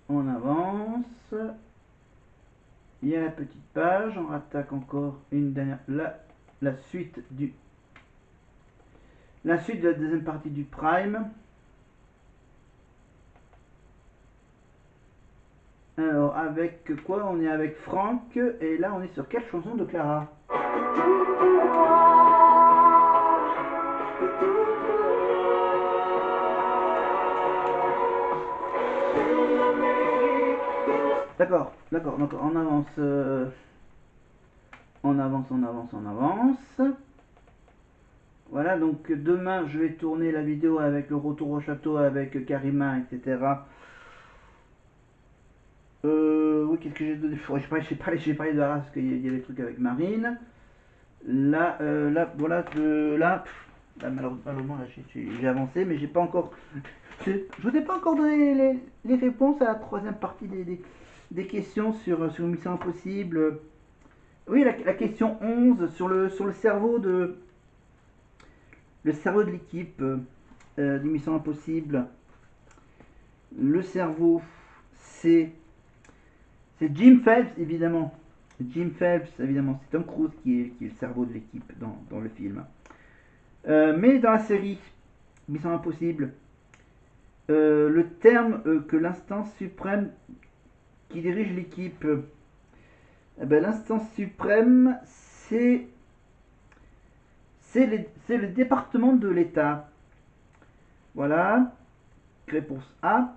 On avance. Il y a la petite page. On rattaque encore une dernière. La suite de la deuxième partie du Prime. Alors, avec quoi? On est avec Franck. Et là, on est sur quelle chanson de Clara? D'accord, d'accord, donc on avance. On avance, on avance, on avance. Voilà, donc demain, je vais tourner la vidéo avec le retour au château, avec Karima, etc. Oui, qu'est-ce que j'ai donné? J'ai parlé de Arras parce qu'il y a des trucs avec Marine. Là, voilà, là, malheureusement, là, j'ai avancé, mais j'ai pas encore. Je vous ai pas encore donné les réponses à la troisième partie des questions sur Mission Impossible. Oui, la question 11 sur le cerveau de l'équipe de Mission Impossible. Le cerveau, c'est c'est Jim Phelps, évidemment. Jim Phelps, évidemment, c'est Tom Cruise qui est le cerveau de l'équipe dans le film. Mais dans la série Mission Impossible, le terme que l'instance suprême qui dirige l'équipe, ben, l'instance suprême, c'est le département de l'État. Voilà, réponse A.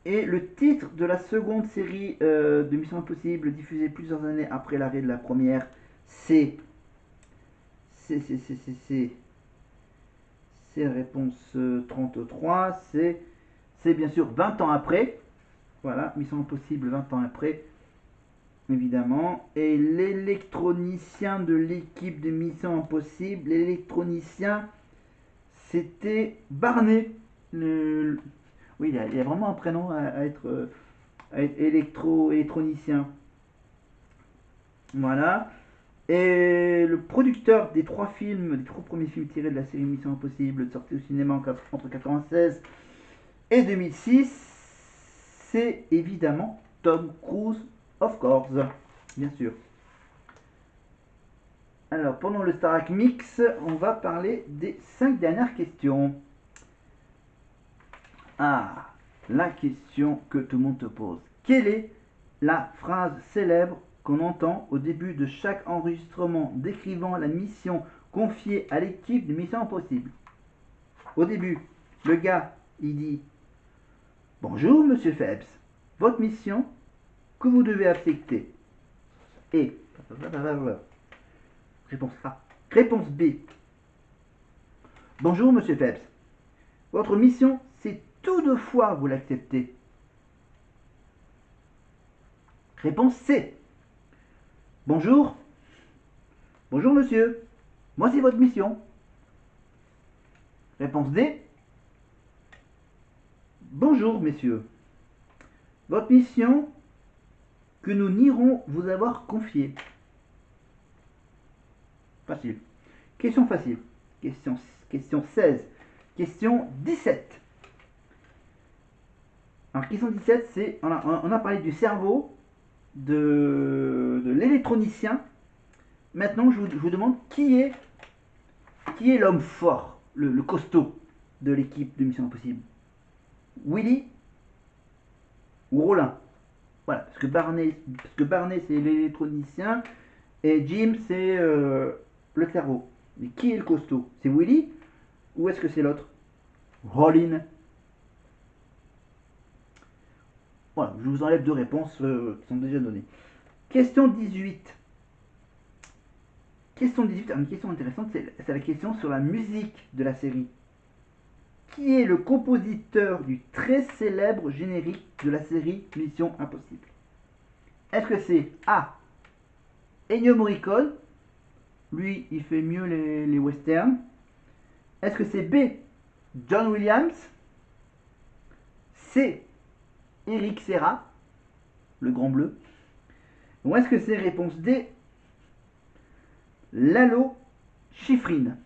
Et le titre de la seconde série de Mission Impossible, diffusée plusieurs années après l'arrêt de la première, c'est. C'est la réponse 33. C'est bien sûr 20 ans après. Voilà, Mission Impossible 20 ans après, évidemment. Et l'électronicien de l'équipe de Mission Impossible, l'électronicien, c'était Barney. Oui, il a vraiment un prénom à être électronicien. Voilà. Et le producteur des trois films, des trois premiers films tirés de la série Mission Impossible, sortis au cinéma entre 96 et 2006, c'est évidemment Tom Cruise, of course, bien sûr. Alors, pendant le Starac Mix, on va parler des 5 dernières questions. Ah, la question que tout le monde te pose. Quelle est la phrase célèbre qu'on entend au début de chaque enregistrement décrivant la mission confiée à l'équipe de Mission Impossible? Au début, le gars, il dit: Bonjour, monsieur Phelps. Votre mission que vous devez accepter est. Réponse A. Réponse B. Bonjour, monsieur Phelps. Votre mission, c'est tout deux fois vous l'acceptez. Réponse C. Bonjour. Bonjour, monsieur. Moi, c'est votre mission. Réponse D. Bonjour, messieurs. Votre mission que nous n'irons vous avoir confiée. Facile. Question facile. Question 16. Question 17. Alors, question 17, c'est. On a parlé du cerveau, de l'électronicien. Maintenant, je vous demande qui est l'homme fort, le costaud de l'équipe de Mission Impossible. Willy ou Rollin? Voilà, parce que Barney c'est l'électronicien et Jim c'est le cerveau. Mais qui est le costaud? C'est Willy ou est-ce que c'est l'autre? Rollin? Voilà, je vous enlève deux réponses qui sont déjà données. Question 18. Question 18, une question intéressante, c'est la question sur la musique de la série. Qui est le compositeur du très célèbre générique de la série Mission Impossible? Est-ce que c'est A. Ennio Morricone? Lui, il fait mieux les westerns. Est-ce que c'est B. John Williams? C. Eric Serra, le grand bleu? Ou est-ce que c'est réponse D. Lalo Schifrin?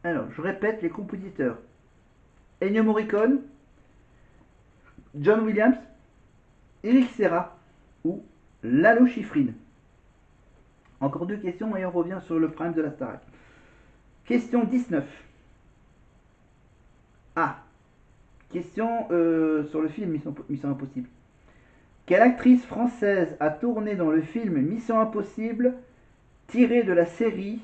Alors, je répète les compositeurs. Ennio Morricone, John Williams, Eric Serra ou Lalo Schifrin? Encore deux questions et on revient sur le prime de la Starac. Question 19. Ah, question sur le film Mission Impossible. Quelle actrice française a tourné dans le film Mission Impossible tiré de la série?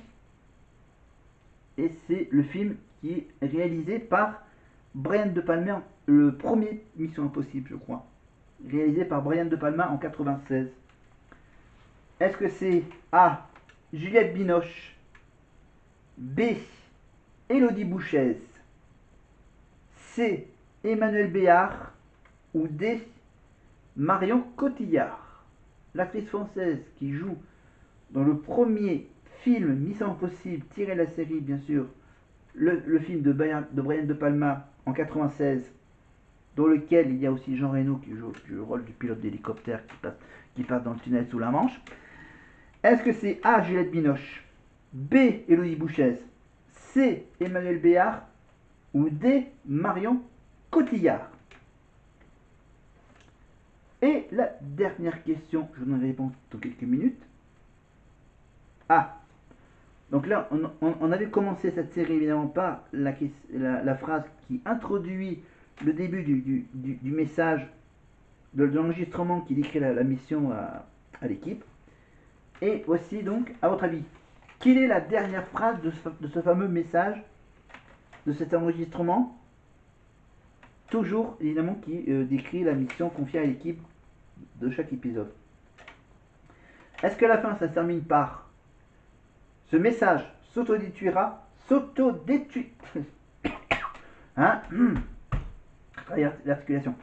Et c'est le film qui est réalisé par Brian De Palma, le premier Mission Impossible, je crois. Réalisé par Brian De Palma en 96. Est-ce que c'est A. Juliette Binoche, B. Élodie Bouchez, C. Emmanuel Béard ou D. Marion Cotillard? L'actrice française qui joue dans le premier film Mission Impossible tiré de la série, bien sûr, le film de Brian De Palma en 96, dans lequel il y a aussi Jean Reno qui joue le rôle du pilote d'hélicoptère qui passe dans le tunnel sous la Manche. Est-ce que c'est A. Juliette Binoche, B. Élodie Bouchez, C. Emmanuel Béard ou D. Marion Cotillard? Et la dernière question, je vous donnerai réponse dans quelques minutes. Ah, donc là, on avait commencé cette série évidemment par la phrase qui introduit le début du message, de l'enregistrement qui décrit la mission à l'équipe. Et voici donc, à votre avis, quelle est la dernière phrase de ce fameux message, de cet enregistrement? Toujours, évidemment, qui décrit la mission confiée à l'équipe de chaque épisode. Est-ce que la fin, ça se termine par ce message s'autodétruira, hein? L'articulation.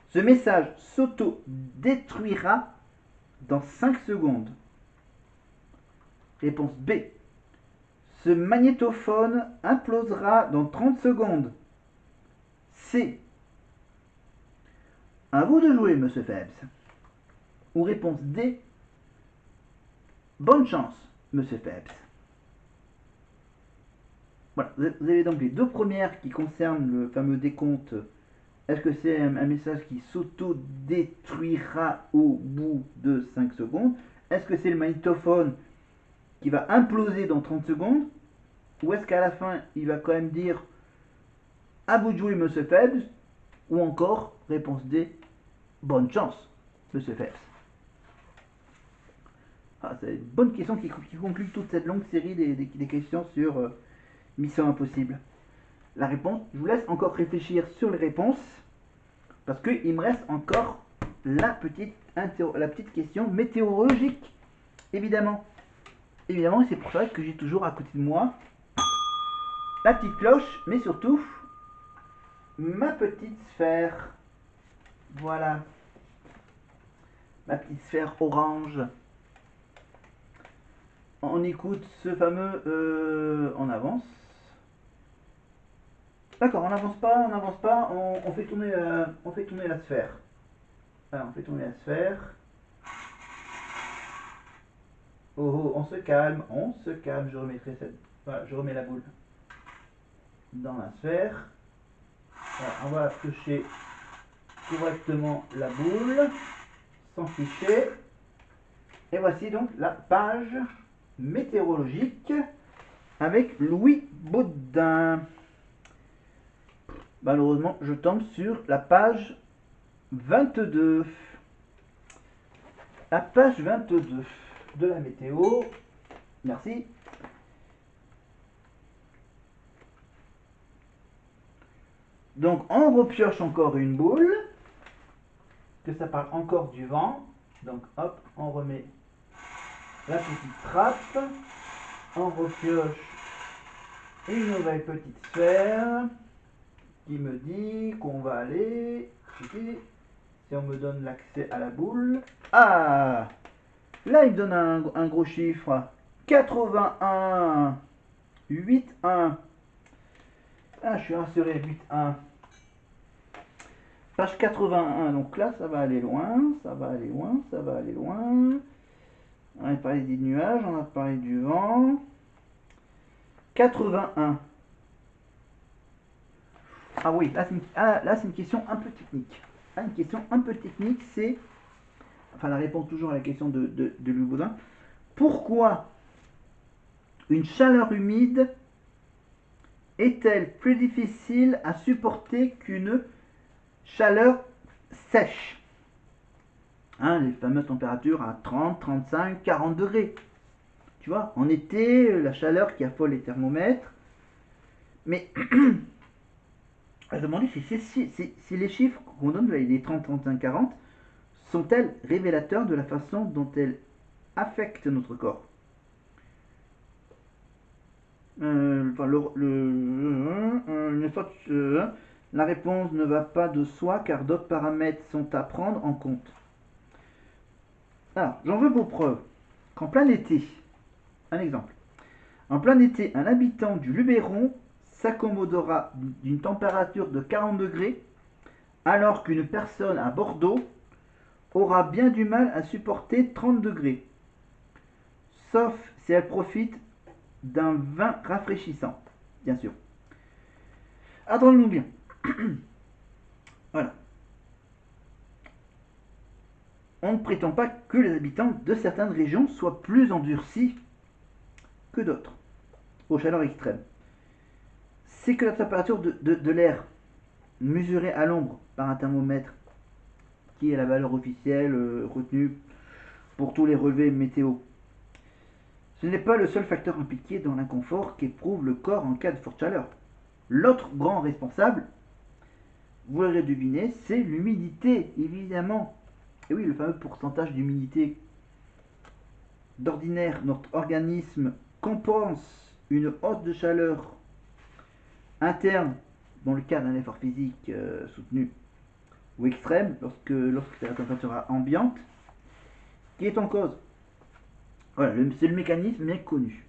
Ce message s'autodétruira dans 5 secondes. Réponse B. Ce magnétophone implosera dans 30 secondes. C. À vous de jouer, monsieur Phelps. Ou réponse D. Bonne chance, monsieur Phelps. Voilà, vous avez donc les deux premières qui concernent le fameux décompte. Est-ce que c'est un message qui s'auto-détruira au bout de 5 secondes? Est-ce que c'est le magnétophone qui va imploser dans 30 secondes? Ou est-ce qu'à la fin, il va quand même dire à vous de jouer, monsieur Phelps? Ou encore, réponse D, bonne chance, monsieur Phelps. Ah, c'est une bonne question qui conclut toute cette longue série des questions sur Mission Impossible. La réponse, je vous laisse encore réfléchir sur les réponses, parce qu'il me reste encore la petite question météorologique, évidemment. Évidemment, c'est pour ça que j'ai toujours à côté de moi la petite cloche, mais surtout ma petite sphère. Voilà. Ma petite sphère orange. On écoute ce fameux... on avance. D'accord, on n'avance pas, on fait tourner la sphère. Alors, on fait tourner la sphère. Oh, oh, on se calme, je remettrai voilà, je remets la boule dans la sphère. Voilà, on va toucher correctement la boule, sans ficher. Et voici donc la page météorologique avec Louis Baudin. Malheureusement, je tombe sur la page 22. La page 22 de la météo. Merci. Donc, on repioche encore une boule. Que ça parle encore du vent. Donc, hop, on remet la petite trappe. On repioche une nouvelle petite sphère qui me dit qu'on va aller ici. Si on me donne l'accès à la boule. Ah! Là, il me donne un gros chiffre. 81. 8-1. Ah, je suis rassuré. 8-1. Page 81. Donc là, ça va aller loin. Ça va aller loin. Ça va aller loin. On a parlé des nuages. On a parlé du vent. 81. Ah oui, là c'est une question un peu technique. à une question un peu technique, c'est, enfin la réponse toujours à la question de Louis Baudin, pourquoi une chaleur humide est-elle plus difficile à supporter qu'une chaleur sèche? Hein, les fameuses températures à 30, 35, 40 degrés. Tu vois, en été, la chaleur qui affole les thermomètres. Mais à se demander si les chiffres qu'on donne, les 30, 35, 40, sont-elles révélateurs de la façon dont elles affectent notre corps? La réponse ne va pas de soi car d'autres paramètres sont à prendre en compte. Alors, j'en veux pour preuve qu'en plein été, un exemple, en plein été, un habitant du Luberon s'accommodera d'une température de 40 degrés alors qu'une personne à Bordeaux aura bien du mal à supporter 30 degrés, sauf si elle profite d'un vin rafraîchissant, bien sûr. Attendons-nous bien. Voilà. On ne prétend pas que les habitants de certaines régions soient plus endurcis que d'autres aux chaleurs extrêmes. C'est que la température de l'air mesurée à l'ombre par un thermomètre, qui est la valeur officielle retenue pour tous les relevés météo, ce n'est pas le seul facteur impliqué dans l'inconfort qu'éprouve le corps en cas de forte chaleur. L'autre grand responsable, vous l'aurez deviné, c'est l'humidité, évidemment. Et oui, le fameux pourcentage d'humidité. D'ordinaire, notre organisme compense une hausse de chaleur interne dans le cas d'un effort physique soutenu ou extrême, lorsque c'est la température ambiante, qui est en cause. Voilà, c'est le mécanisme bien connu.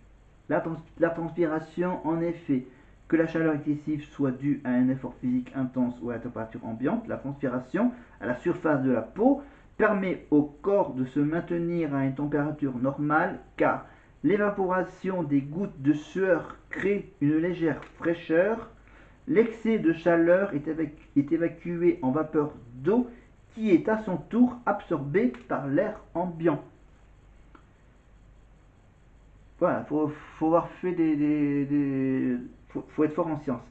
La transpiration, en effet, que la chaleur excessive soit due à un effort physique intense ou à la température ambiante, la transpiration à la surface de la peau permet au corps de se maintenir à une température normale car l'évaporation des gouttes de sueur crée une légère fraîcheur. L'excès de chaleur est évacué en vapeur d'eau qui est à son tour absorbée par l'air ambiant. Voilà, faut avoir fait faut être fort en sciences.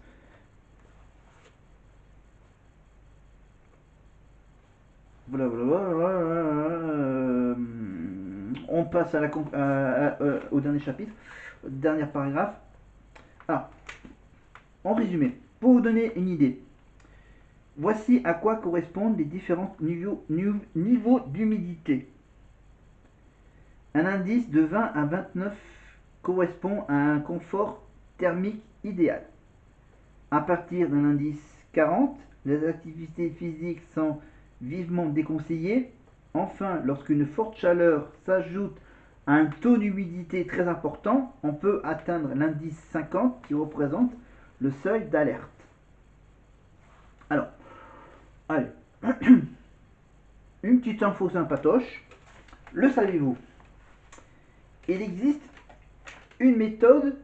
Voilà, voilà, voilà, on passe au dernier chapitre, au dernier paragraphe. Alors, en résumé, pour vous donner une idée, voici à quoi correspondent les différents niveaux d'humidité. Un indice de 20 à 29 correspond à un confort thermique idéal. À partir d'un indice 40, les activités physiques sont vivement déconseillées. Enfin, lorsqu'une forte chaleur s'ajoute à un taux d'humidité très important, on peut atteindre l'indice 50 qui représente le seuil d'alerte. Alors, allez, une petite info sympatoche. Le savez-vous? Il existe une méthode